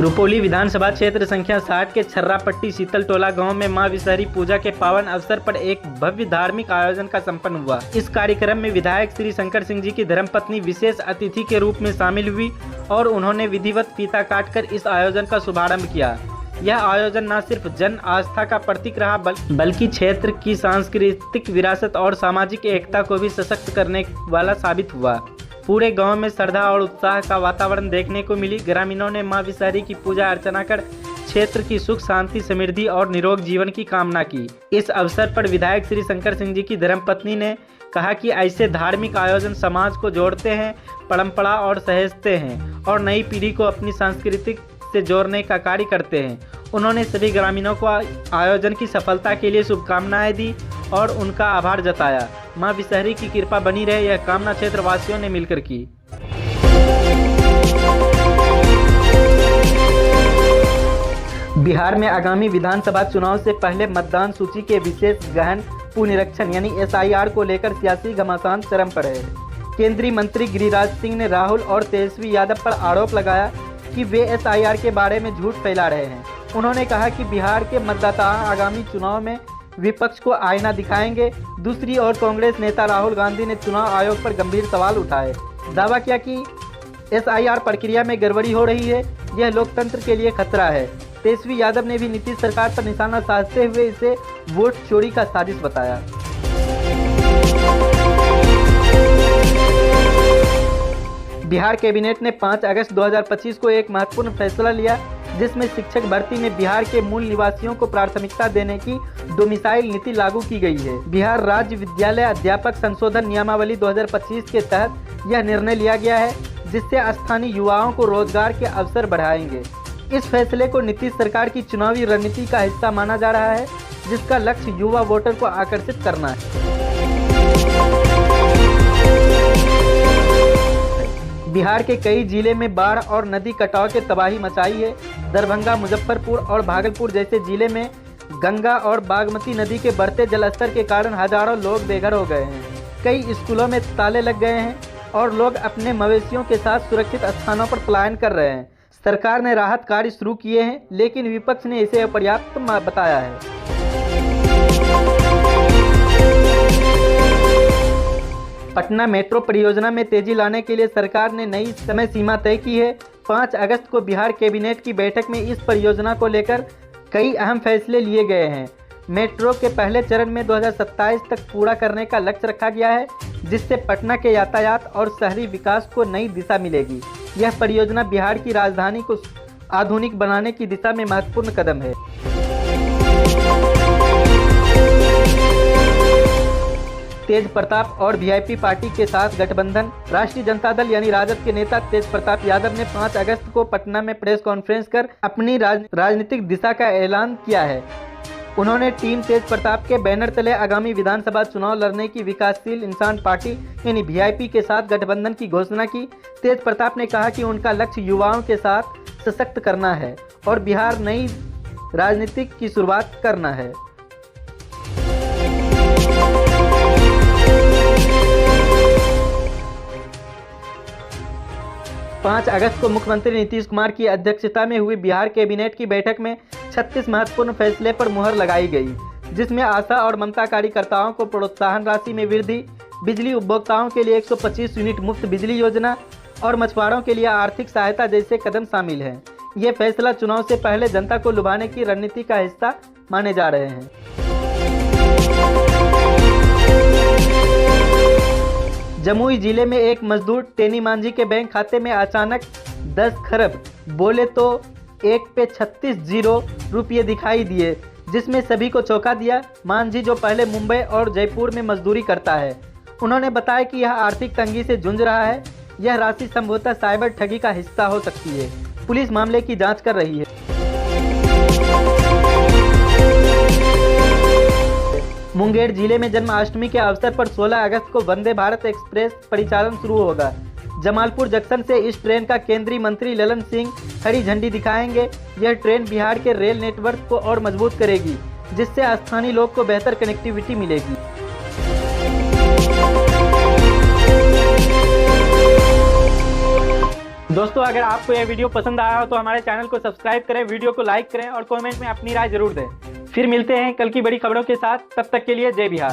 रुपौली विधानसभा क्षेत्र संख्या 60 के छर्रापट्टी शीतल टोला गांव में मां विषहरी पूजा के पावन अवसर पर एक भव्य धार्मिक आयोजन का संपन्न हुआ। इस कार्यक्रम में विधायक श्री शंकर सिंह जी की धर्मपत्नी विशेष अतिथि के रूप में शामिल हुई और उन्होंने विधिवत फीता काटकर इस आयोजन का शुभारंभ किया। यह आयोजन न सिर्फ जन आस्था का प्रतीक रहा बल्कि क्षेत्र की सांस्कृतिक विरासत और सामाजिक एकता को भी सशक्त करने वाला साबित हुआ। पूरे गांव में श्रद्धा और उत्साह का वातावरण देखने को मिली। ग्रामीणों ने मां विषहरी की पूजा अर्चना कर क्षेत्र की सुख शांति समृद्धि और निरोग जीवन की कामना की। इस अवसर पर विधायक श्री शंकर सिंह जी की धर्मपत्नी ने कहा कि ऐसे धार्मिक आयोजन समाज को जोड़ते हैं, परंपरा और सहेजते हैं और नई पीढ़ी को अपनी सांस्कृतिक से जोड़ने का कार्य करते हैं। उन्होंने सभी ग्रामीणों को आयोजन की सफलता के लिए शुभकामनाएं दी और उनका आभार जताया। मां विषहरी की कृपा बनी रहे, यह कामना क्षेत्र वासियों ने मिलकर की। बिहार में आगामी विधानसभा चुनाव से पहले मतदान सूची के विशेष गहन पुनरीक्षण यानी SIR को लेकर सियासी घमासान चरम पर है। केंद्रीय मंत्री गिरिराज सिंह ने राहुल और तेजस्वी यादव पर आरोप लगाया कि वे SIR के बारे में झूठ फैला रहे हैं। उन्होंने कहा कि बिहार के मतदाता आगामी चुनाव में विपक्ष को आईना दिखाएंगे। दूसरी ओर कांग्रेस नेता राहुल गांधी ने चुनाव आयोग पर गंभीर सवाल उठाए। दावा किया कि SIR प्रक्रिया में गड़बड़ी हो रही है, यह लोकतंत्र के लिए खतरा है। तेजस्वी यादव ने भी नीतीश सरकार पर निशाना साधते हुए इसे वोट चोरी का साजिश बताया। बिहार कैबिनेट ने 5 अगस्त 2025 को एक महत्वपूर्ण फैसला लिया, जिसमें शिक्षक भर्ती में बिहार के मूल निवासियों को प्राथमिकता देने की डोमिसाइल नीति लागू की गई है। बिहार राज्य विद्यालय अध्यापक संशोधन नियमावली 2025 के तहत यह निर्णय लिया गया है, जिससे स्थानीय युवाओं को रोजगार के अवसर बढ़ाएंगे। इस फैसले को नीतीश सरकार की चुनावी रणनीति का हिस्सा माना जा रहा है, जिसका लक्ष्य युवा वोटर को आकर्षित करना है। बिहार के कई जिले में बाढ़ और नदी कटाव के तबाही मचाई है। दरभंगा, मुजफ्फरपुर और भागलपुर जैसे जिले में गंगा और बागमती नदी के बढ़ते जलस्तर के कारण हजारों लोग बेघर हो गए हैं। कई स्कूलों में ताले लग गए हैं और लोग अपने मवेशियों के साथ सुरक्षित स्थानों पर पलायन कर रहे हैं। सरकार ने राहत कार्य शुरू किए हैं, लेकिन विपक्ष ने इसे अपर्याप्त बताया है। पटना मेट्रो परियोजना में तेजी लाने के लिए सरकार ने नई समय सीमा तय की है। 5 अगस्त को बिहार कैबिनेट की बैठक में इस परियोजना को लेकर कई अहम फैसले लिए गए हैं। मेट्रो के पहले चरण में 2027 तक पूरा करने का लक्ष्य रखा गया है, जिससे पटना के यातायात और शहरी विकास को नई दिशा मिलेगी। यह परियोजना बिहार की राजधानी को आधुनिक बनाने की दिशा में महत्वपूर्ण कदम है। तेज प्रताप और VIP पार्टी के साथ गठबंधन। राष्ट्रीय जनता दल यानी राजद के नेता तेज प्रताप यादव ने 5 अगस्त को पटना में प्रेस कॉन्फ्रेंस कर अपनी राजनीतिक दिशा का ऐलान किया है। उन्होंने टीम तेज प्रताप के बैनर तले आगामी विधानसभा चुनाव लड़ने की विकासशील इंसान पार्टी यानी VIP के साथ गठबंधन की घोषणा की। तेज प्रताप ने कहा कि उनका लक्ष्य युवाओं के साथ सशक्त करना है और बिहार नई राजनीति की शुरुआत करना है। 5 अगस्त को मुख्यमंत्री नीतीश कुमार की अध्यक्षता में हुई बिहार कैबिनेट की बैठक में 36 महत्वपूर्ण फैसले पर मुहर लगाई गई, जिसमें आशा और ममता कार्यकर्ताओं को प्रोत्साहन राशि में वृद्धि, बिजली उपभोक्ताओं के लिए 125 यूनिट मुफ्त बिजली योजना और मछुआरों के लिए आर्थिक सहायता जैसे कदम शामिल हैं। ये फैसला चुनाव से पहले जनता को लुभाने की रणनीति का हिस्सा माने जा रहे हैं। जमुई जिले में एक मजदूर टेनी मांझी के बैंक खाते में अचानक 10 खरब बोले तो 1 पे 36 रुपये दिखाई दिए, जिसमें सभी को चौंका दिया। मांझी जो पहले मुंबई और जयपुर में मजदूरी करता है, उन्होंने बताया कि यह आर्थिक तंगी से जूझ रहा है। यह राशि संभवतः साइबर ठगी का हिस्सा हो सकती है। पुलिस मामले की जांच कर रही है। मुंगेर जिले में जन्माष्टमी के अवसर पर 16 अगस्त को वंदे भारत एक्सप्रेस परिचालन शुरू होगा। जमालपुर जंक्शन से इस ट्रेन का केंद्रीय मंत्री ललन सिंह हरी झंडी दिखाएंगे। यह ट्रेन बिहार के रेल नेटवर्क को और मजबूत करेगी, जिससे स्थानीय लोग को बेहतर कनेक्टिविटी मिलेगी। दोस्तों अगर आपको यह वीडियो पसंद आया हो तो हमारे चैनल को सब्सक्राइब करें, वीडियो को लाइक करें और कमेंट में अपनी राय जरूर दें। फिर मिलते हैं कल की बड़ी खबरों के साथ, तब तक के लिए जय बिहार।